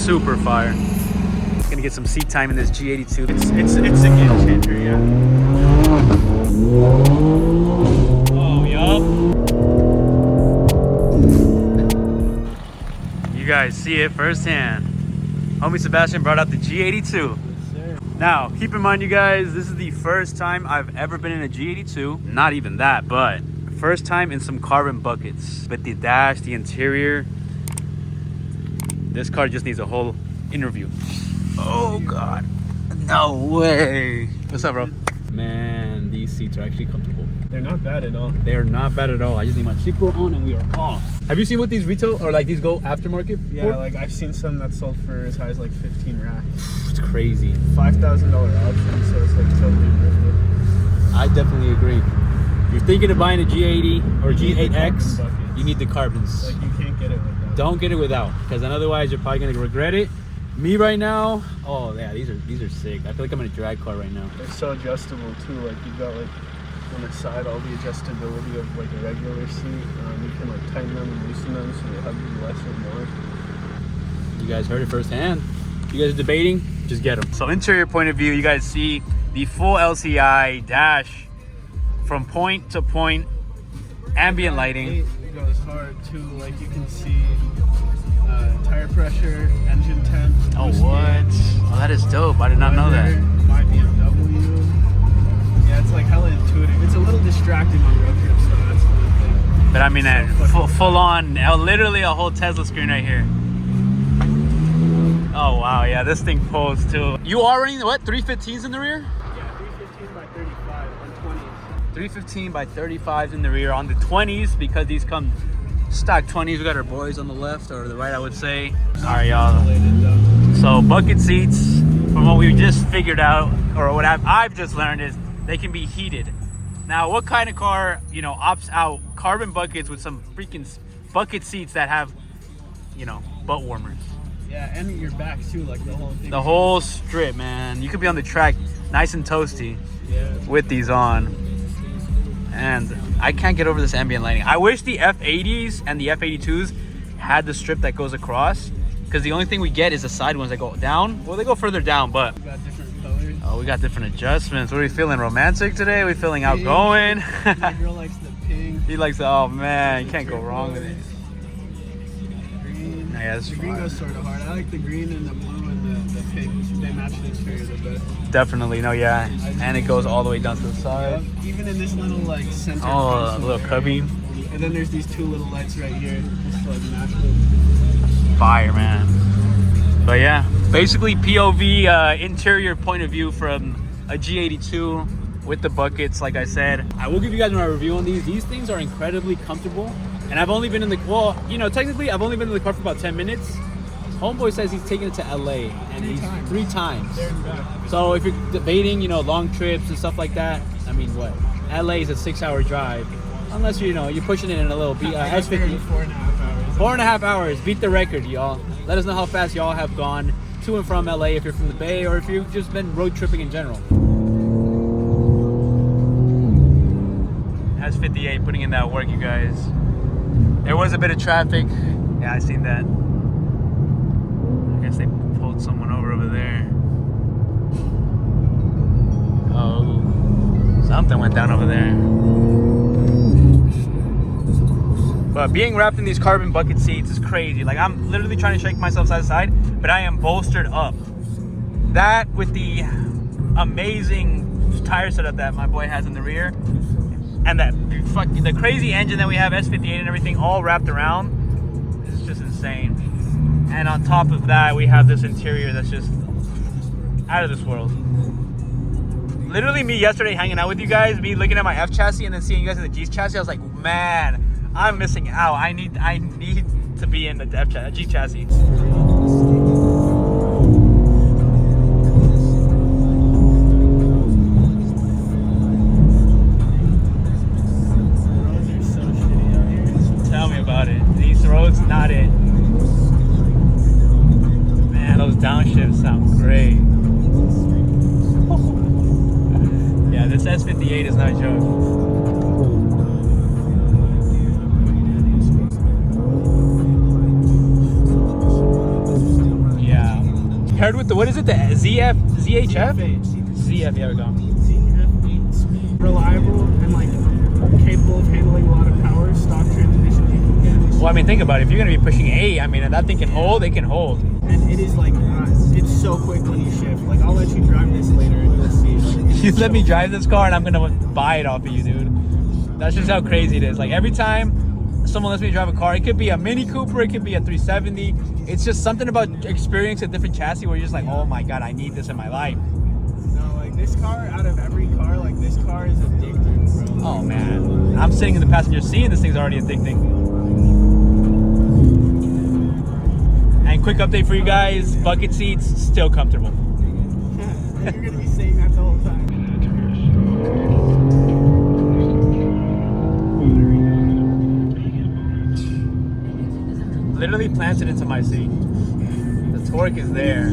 super fire. Gonna get some seat time in this G82. It's a game changer, yeah. Oh, yup. You guys see it firsthand. Homie Sebastian brought out the G82. Now, keep in mind, you guys, this is the first time I've ever been in a G82. Not even that, but first time in some carbon buckets. But the dash, the interior, this car just needs a whole interview. Oh, God. No way. What's up, bro? Man, these seats are actually comfortable. They're not bad at all. They're not bad at all. I just need my seatbelt on and we are off. Have you seen what these retail or like these go aftermarket Yeah, for? like I've seen some that sold for as high as like 15 racks. It's crazy. $5,000 option, so it's like totally worth it. I definitely agree. If you're thinking of buying a G80 or G8X, you need the carbons. Like you can't get it without. Don't get it without, because then otherwise you're probably gonna regret it. Me right now, oh yeah, these are sick. I feel like I'm in a drag car right now. They're so adjustable too. Like you got like on the side all the adjustability of like a regular seat. You can like tighten them and loosen them so they hug you less or more. You guys heard it firsthand. You guys are debating, just get them. So interior point of view, you guys see the full LCI dash from point to point, ambient lighting. It goes hard too. Like you can see tire pressure, engine temp. Oh what? Oh, that is dope. I did not know that. My BMW. Yeah, it's like hella intuitive. It's a little distracting on road trips, so that's the thing. But I mean, full on, literally a whole Tesla screen right here. Oh wow, yeah, this thing pulls too. You are running what? 315s in the rear? Yeah, 315 by 35 on 20s. 315 by 35s in the rear on the 20s, because these come stock 20s. We got our boys on the left or the right, I would say. All right, y'all. So bucket seats, from what we just figured out, or what I've just learned, is they can be heated. Now, what kind of car, you know, opts out carbon buckets with some freaking bucket seats that have, you know, butt warmers? Yeah, and your back too, like the whole thing. The whole strip, man. You could be on the track nice and toasty with these on. And I can't get over this ambient lighting. I wish the F80s and the F82s had the strip that goes across, because the only thing we get is the side ones that go down. Well, they go further down, but We got different colors. oh, we got different adjustments. What are we feeling? Romantic today? Are we feeling outgoing? My girl likes the pink. He likes the, oh man, you can't go wrong with it. Green. Yeah, that's the green fine. goes sort of hard. I like the green and the blue and the pink. They match the interior the best. Definitely, no, yeah. And it goes all the way down to the side. Even in this little like center. Oh, a console little cubby. And then there's these two little lights right here. Just like naturally. Fire, man. But yeah, basically POV interior point of view from a G82 with the buckets. Like I said, I will give you guys my review on these. These things are incredibly comfortable, and I've only been in the, well, you know, technically I've only been in the car for about 10 minutes. Homeboy says he's taken it to LA and three times. There and back. So if you're debating, you know, long trips and stuff like that, I mean, what? LA is a 6-hour drive, unless you know you're pushing it in a little S50. 4.5 hours. 4.5 hours. Beat the record, y'all. Let us know how fast y'all have gone to and from LA, if you're from the Bay or if you've just been road tripping in general. S58 putting in that work, you guys. There was a bit of traffic. Yeah, I seen that. I guess they pulled someone over there. Oh, something went down over there. But being wrapped in these carbon bucket seats is crazy. Like, I'm literally trying to shake myself side to side, but I am bolstered up. That with the amazing tire setup that my boy has in the rear, and that the crazy engine that we have, S58 and everything, all wrapped around, is just insane. And on top of that, we have this interior that's just out of this world. Literally, me yesterday hanging out with you guys, me looking at my F chassis and then seeing you guys in the G chassis, I was like, man, I'm missing out. I need to be in the G chassis. Tell me about it. These roads, not it. Man, those downshifts sound great. Yeah, this S58 is not a joke. paired with the, what is it, the ZHF? ZF, there we go. ZF8 reliable and like capable of handling a lot of power. Stock transmission you can get. Well, I mean, think about it. If you're gonna be pushing 8, I mean, and that thing can hold, it can hold. And it is like, it's so quick when you shift. Like, I'll let you drive this later and you'll see. You let me drive this car and I'm gonna buy it off of you, dude. That's just how crazy it is. Like, every time someone lets me drive a car, it could be a Mini Cooper, it could be a 370. It's just something about experiencing a different chassis where you're just like, oh my God, I need this in my life. No, like this car, out of every car, like this car is addicting, bro. Oh man, I'm sitting in the passenger seat and this thing's already addicting. And quick update for you guys, bucket seats, still comfortable. You're gonna be saying that the whole time. Literally planted into my seat. The torque is there.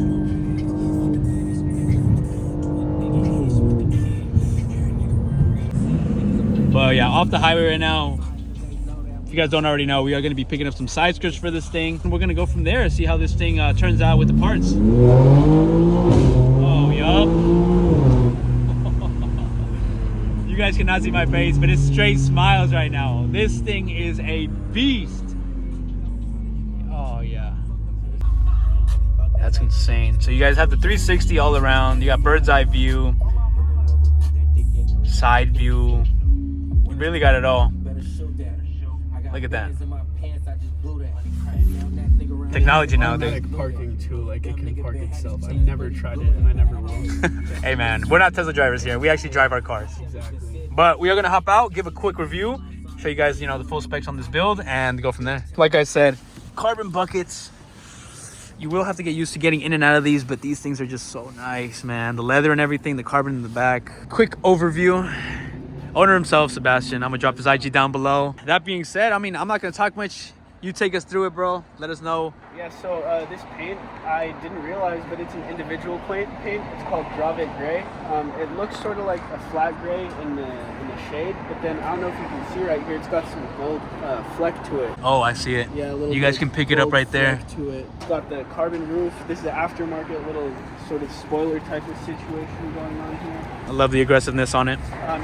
But yeah, off the highway right now. If you guys don't already know, we are going to be picking up some side skirts for this thing. We're going to go from there and see how this thing turns out with the parts. Oh, yup. You guys cannot see my face, but it's straight smiles right now. This thing is a beast. That's insane. So you guys have the 360 all around. You got bird's eye view, side view. You really got it all. Look at that. Technology now, dude. Automatic parking too, like it can park itself. I've never tried it and I never will. Hey man, we're not Tesla drivers here. We actually drive our cars. Exactly. But we are gonna hop out, give a quick review, show you guys, you know, the full specs on this build, and go from there. Like I said, carbon buckets. You will have to get used to getting in and out of these, but these things are just so nice, man. The leather and everything, the carbon in the back. Quick overview. Owner himself, Sebastian. I'm gonna drop his IG down below. That being said, I mean, I'm not gonna talk much. You take us through it, bro. Let us know. Yeah, so this paint, I didn't realize, but it's an individual paint. It's called RWD gray. It looks sort of like a flat gray in the shade, but then I don't know if you can see right here, it's got some gold fleck to it. Oh, I see it. Yeah, a little. You guys can pick it up right there. To it. It's got the carbon roof. This is the aftermarket little sort of spoiler type of situation going on here. I love the aggressiveness on it.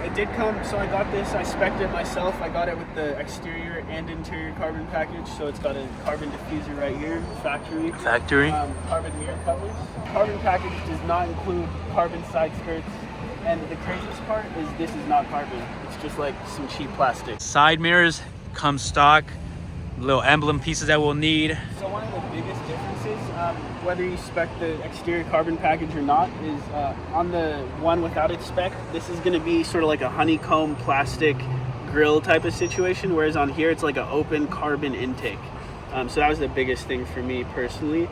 It did come, so I got this, I spec'd it myself. I got it with the exterior and interior carbon package, so it's got a carbon diffuser right here, factory. Carbon mirror covers. Carbon package does not include carbon side skirts, and the craziest part is this is not carbon. It's just like some cheap plastic. Side mirrors come stock, little emblem pieces that we'll need. So one of the biggest differences, whether you spec the exterior carbon package or not, is on the one without its spec, this is going to be sort of like a honeycomb plastic grill type of situation, whereas on here it's like an open carbon intake. So that was the biggest thing for me personally,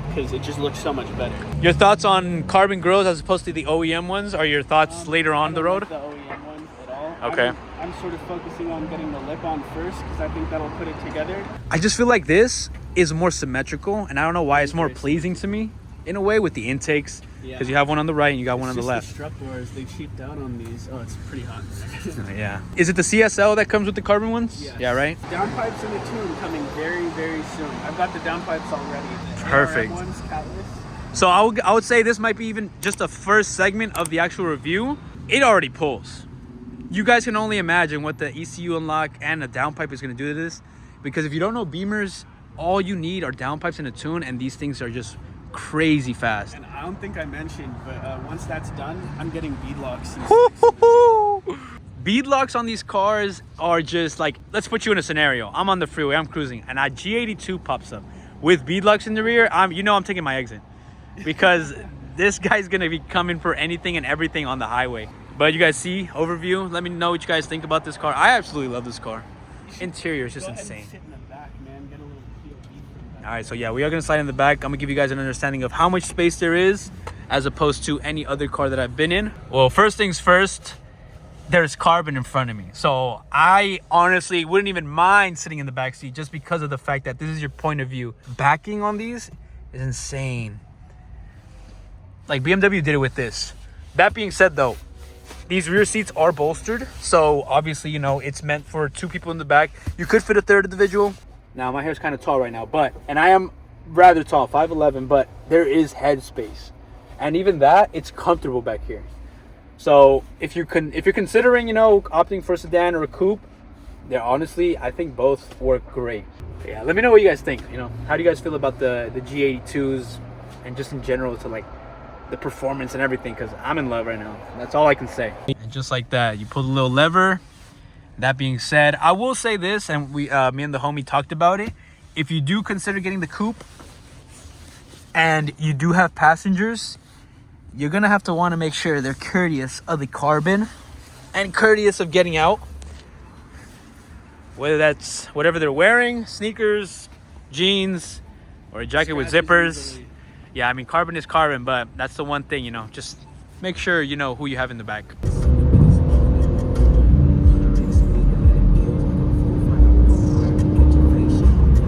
because it just looks so much better. Your thoughts on carbon grills as opposed to the OEM ones? Are your thoughts later on the road? I don't like the OEM ones at all. Okay. I'm sort of focusing on getting the lip on first, because I think that'll put it together. I just feel like this is more symmetrical, and I don't know why it's more pleasing to me in a way with the intakes, because you have one on the right and you got one on the left. The strut doors, they cheaped out on these. Oh, it's pretty hot. Yeah. Is it the CSL that comes with the carbon ones? Yes. Yeah, right? Downpipes in the tune coming very, very soon. I've got the downpipes already. The Perfect. ARM ones, catless. So I would say this might be even just a first segment of the actual review. It already pulls. You guys can only imagine what the ECU unlock and the downpipe is going to do to this, because if you don't know Beamers, all you need are downpipes in a tune, and these things are just crazy fast. And I don't think I mentioned, but once that's done, I'm getting bead locks. Bead locks on these cars are just like, let's put you in a scenario. I'm on the freeway, I'm cruising, and a G82 pops up with bead locks in the rear. I'm taking my exit, because this guy's gonna be coming for anything and everything on the highway. But you guys see, overview, let me know what you guys think about this car. I absolutely love this car. Interior is just insane. Sit in the back, man. Get a little POV from the back. All right, so yeah, we are gonna slide in the back. I'm gonna give you guys an understanding of how much space there is as opposed to any other car that I've been in. Well, first things first, there's carbon in front of me. So I honestly wouldn't even mind sitting in the back seat just because of the fact that this is your point of view. Backing on these is insane. Like BMW did it with this. That being said though, these rear seats are bolstered. So obviously, you know, it's meant for two people in the back. You could fit a third individual. Now my hair's kind of tall right now, and I am rather tall, 5'11", but there is head space, and even that, it's comfortable back here. So if you're considering, you know, opting for a sedan or a coupe, they're honestly, I think both work great. But yeah, let me know what you guys think. You know, how do you guys feel about the G82s and just in general to like the performance and everything? Because I'm in love right now. That's all I can say. And just like that, you pull the little lever. That being said, I will say this, and me and the homie talked about it. If you do consider getting the coupe and you do have passengers, you're gonna have to want to make sure they're courteous of the carbon and courteous of getting out. Whether that's whatever they're wearing, sneakers, jeans, or a jacket with zippers. Easily. Yeah, I mean, carbon is carbon, but that's the one thing, you know, just make sure you know who you have in the back.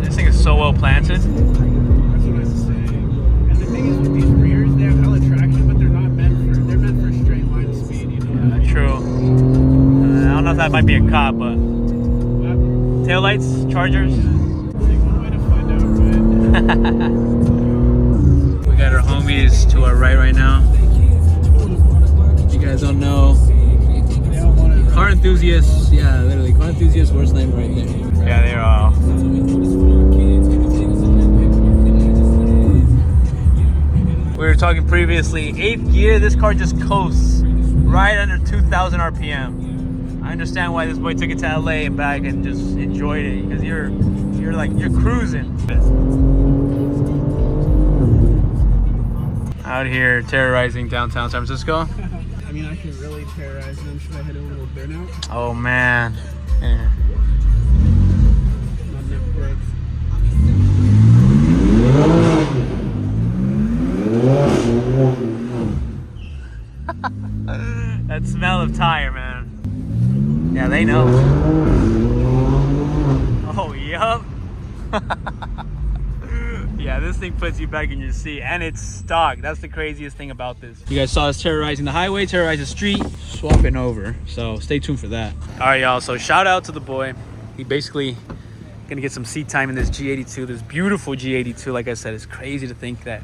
This thing is so well planted. That's what I was saying. And the thing is with these rears, they have hella traction, but they're meant for straight line speed, you know? Yeah, true. I don't know if that might be a cop, but taillights, chargers. One way to find out, right? We got our homies to our right now. You guys don't know. Car enthusiasts, yeah, literally, car enthusiasts, worst name right there. Yeah, they are. We were talking previously, 8th gear, this car just coasts right under 2,000 RPM. I understand why this boy took it to LA and back and just enjoyed it, because you're cruising. Out here terrorizing downtown San Francisco. I mean, I can really terrorize them. Should I hit a little burnout? Oh man. Yeah. Not enough brakes. That smell of tire, man. Yeah, they know. Oh, yup. Yeah, this thing puts you back in your seat, and it's stock. That's the craziest thing about this. You guys saw us terrorizing the highway, terrorizing the street, swapping over. So stay tuned for that. All right, y'all. So shout out to the boy. He basically gonna get some seat time in this G82, this beautiful G82. Like I said, it's crazy to think that,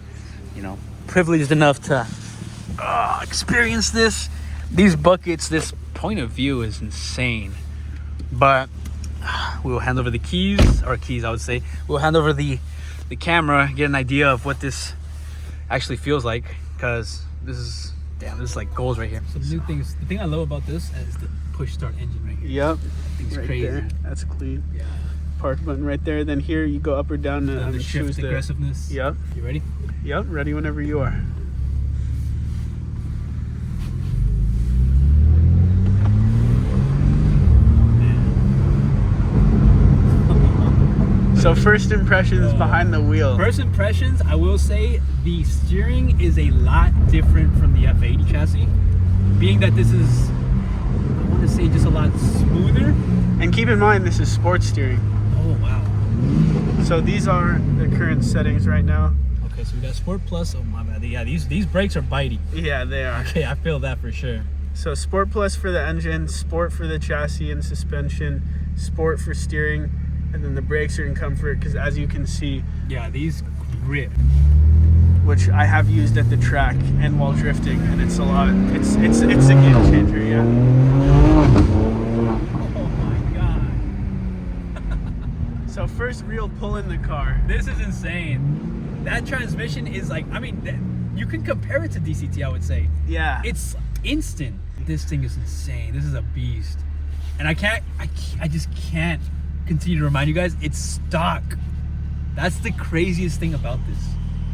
you know, privileged enough to experience this. These buckets, this point of view is insane. But we will hand over the keys, or keys I would say. We'll hand over the camera, get an idea of what this actually feels like, because this is, damn, this is like goals right here. So the new things, the thing I love about this is the push start engine right here. Yep. That thing's right crazy. There. That's clean. Yeah. Park button right there. Then here you go up or down to The shift aggressiveness. Yep. You ready? Yep. Ready whenever you are. So first impressions behind the wheel. First impressions, I will say the steering is a lot different from the F80 chassis. Being that this is, I want to say, just a lot smoother. And keep in mind, this is sports steering. Oh, wow. So these are the current settings right now. Okay, so we got Sport Plus. Oh, my bad. Yeah, these brakes are bitey. Yeah, they are. Okay, I feel that for sure. So Sport Plus for the engine, Sport for the chassis and suspension, Sport for steering, and then the brakes are in comfort, because as you can see, yeah, these grip, which I have used at the track and while drifting, and it's a lot. It's a game changer, yeah. Oh my god. So first real pull in the car. This is insane. That transmission is like, I mean, you can compare it to DCT, I would say. Yeah. It's instant. This thing is insane. This is a beast. And I just can't continue to remind you guys, it's stock. That's the craziest thing about this.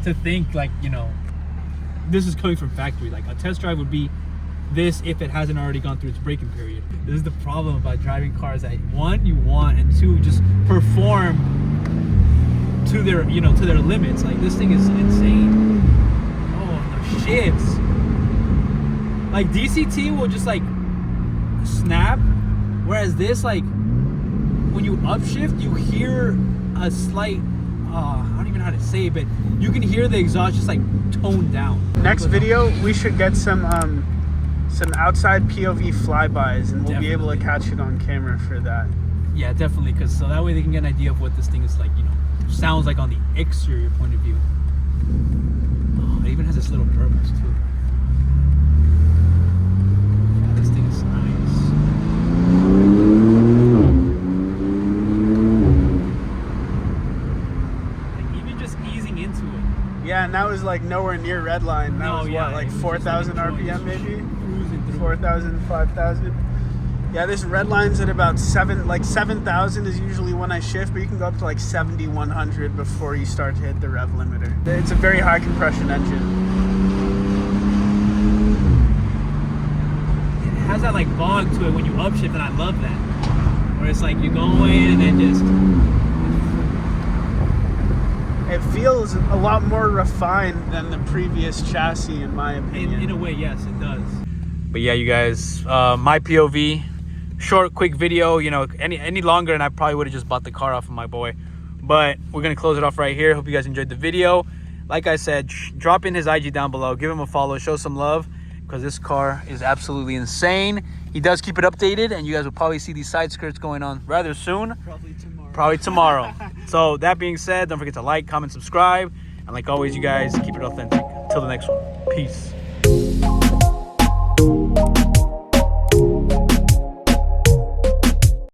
To think, like, you know, this is coming from factory. Like, a test drive would be this if it hasn't already gone through its braking period. This is the problem about driving cars that, one, you want, and two, just perform to their, you know, to their limits. Like, this thing is insane. Oh, the shifts. Like, DCT will just like snap, whereas this, like, when you upshift, you hear a slight, I don't even know how to say it, but you can hear the exhaust just like toned down. Next video, we should get some outside POV flybys, and we'll be able to catch it on camera for that. Yeah, definitely, because so that way they can get an idea of what this thing is like, you know, sounds like on the exterior point of view. Oh, it even has this little turbos too. Yeah, this thing is nice. Like even just easing into it. Yeah, and that was like nowhere near redline. That was what, like 4,000 RPM maybe? 4,000, 5,000. Yeah, this redline's at about 7,000 is usually when I shift, but you can go up to like 7,100 before you start to hit the rev limiter. It's a very high compression engine. It has that like bog to it when you upshift, and I love that. Where it's like you go in and then just... It feels a lot more refined than the previous chassis, in my opinion. In a way, yes, it does. But yeah, you guys, my POV, short, quick video. You know, any longer, and I probably would have just bought the car off of my boy. But we're gonna close it off right here. Hope you guys enjoyed the video. Like I said, drop in his IG down below, give him a follow, show some love, because this car is absolutely insane. He does keep it updated, and you guys will probably see these side skirts going on rather soon. Probably tomorrow. So that being said, don't forget to like, comment, subscribe, and like always, you guys keep it authentic. Till the next one, peace.